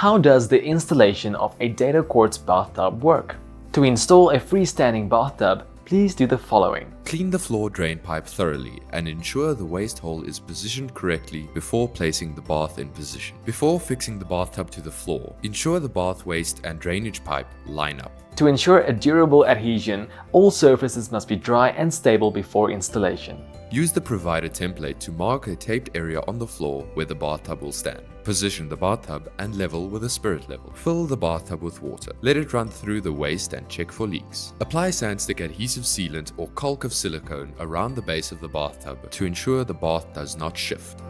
How does the installation of a DADOquartz bathtub work? To install a freestanding bathtub, please do the following. Clean the floor drain pipe thoroughly and ensure the waste hole is positioned correctly before placing the bath in position. Before fixing the bathtub to the floor, ensure the bath waste and drainage pipe line up. To ensure a durable adhesion, all surfaces must be dry and stable before installation. Use the provided template to mark a taped area on the floor where the bathtub will stand. Position the bathtub and level with a spirit level. Fill the bathtub with water. Let it run through the waste and check for leaks. Apply sandstick adhesive sealant or caulk of silicone around the base of the bathtub to ensure the bath does not shift.